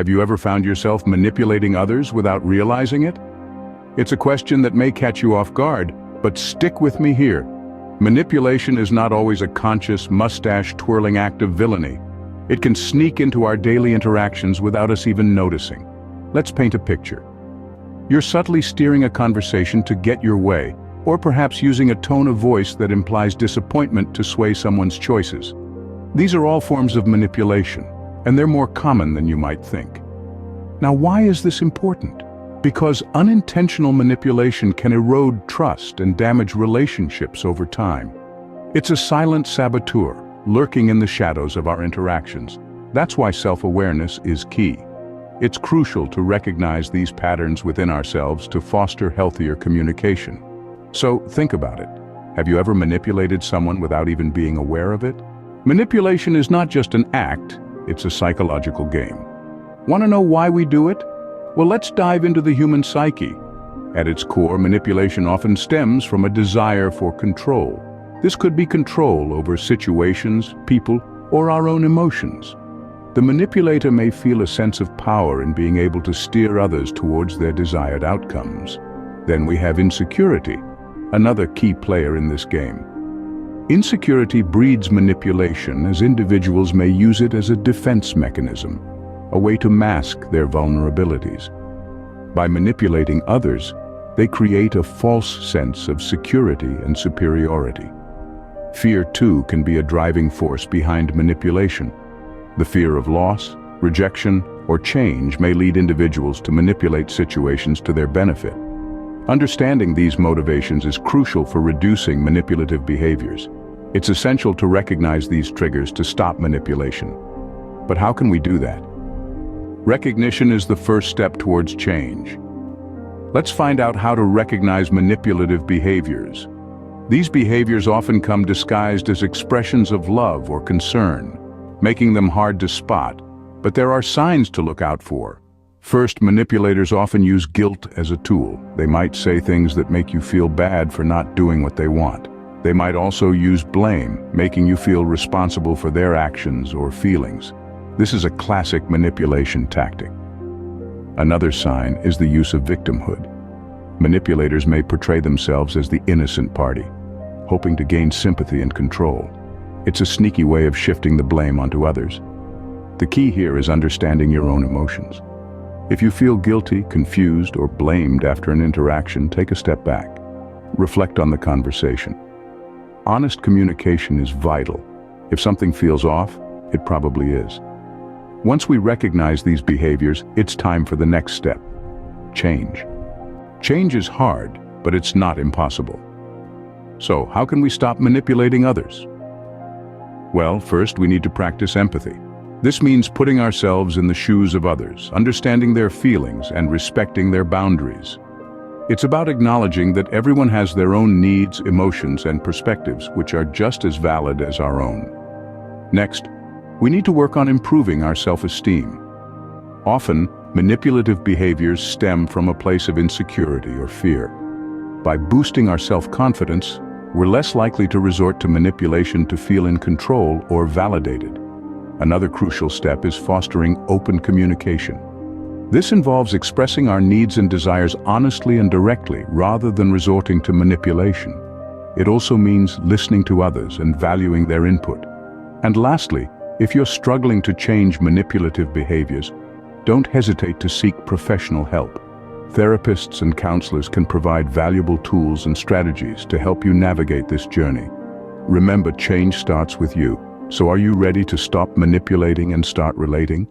Have you ever found yourself manipulating others without realizing it? It's a question that may catch you off guard, but stick with me here. Manipulation is not always a conscious, mustache-twirling act of villainy. It can sneak into our daily interactions without us even noticing. Let's paint a picture. You're subtly steering a conversation to get your way, or perhaps using a tone of voice that implies disappointment to sway someone's choices. These are all forms of manipulation, and they're more common than you might think. Now, why is this important? Because unintentional manipulation can erode trust and damage relationships over time. It's a silent saboteur, lurking in the shadows of our interactions. That's why self-awareness is key. It's crucial to recognize these patterns within ourselves to foster healthier communication. So, think about it. Have you ever manipulated someone without even being aware of it? Manipulation is not just an act, it's a psychological game. Want to know why we do it? Well, let's dive into the human psyche. At its core, manipulation often stems from a desire for control. This could be control over situations, people, or our own emotions. The manipulator may feel a sense of power in being able to steer others towards their desired outcomes. Then we have insecurity, another key player in this game. Insecurity breeds manipulation as individuals may use it as a defense mechanism, a way to mask their vulnerabilities. By manipulating others, they create a false sense of security and superiority. Fear, too, can be a driving force behind manipulation. The fear of loss, rejection, or change may lead individuals to manipulate situations to their benefit. Understanding these motivations is crucial for reducing manipulative behaviors. It's essential to recognize these triggers to stop manipulation. But how can we do that? Recognition is the first step towards change. Let's find out how to recognize manipulative behaviors. These behaviors often come disguised as expressions of love or concern, making them hard to spot, but there are signs to look out for. First, manipulators often use guilt as a tool. They might say things that make you feel bad for not doing what they want. They might also use blame, making you feel responsible for their actions or feelings. This is a classic manipulation tactic. Another sign is the use of victimhood. Manipulators may portray themselves as the innocent party, hoping to gain sympathy and control. It's a sneaky way of shifting the blame onto others. The key here is understanding your own emotions. If you feel guilty, confused, or blamed after an interaction, take a step back. Reflect on the conversation. Honest communication is vital. If something feels off, it probably is. Once we recognize these behaviors, it's time for the next step: change. Change is hard, but it's not impossible. So, how can we stop manipulating others? Well, first we need to practice empathy. This means putting ourselves in the shoes of others, understanding their feelings and respecting their boundaries. It's about acknowledging that everyone has their own needs, emotions, and perspectives, which are just as valid as our own. Next, we need to work on improving our self-esteem. Often, manipulative behaviors stem from a place of insecurity or fear. By boosting our self-confidence, we're less likely to resort to manipulation to feel in control or validated. Another crucial step is fostering open communication. This involves expressing our needs and desires honestly and directly, rather than resorting to manipulation. It also means listening to others and valuing their input. And lastly, if you're struggling to change manipulative behaviors, don't hesitate to seek professional help. Therapists and counselors can provide valuable tools and strategies to help you navigate this journey. Remember, change starts with you. So are you ready to stop manipulating and start relating?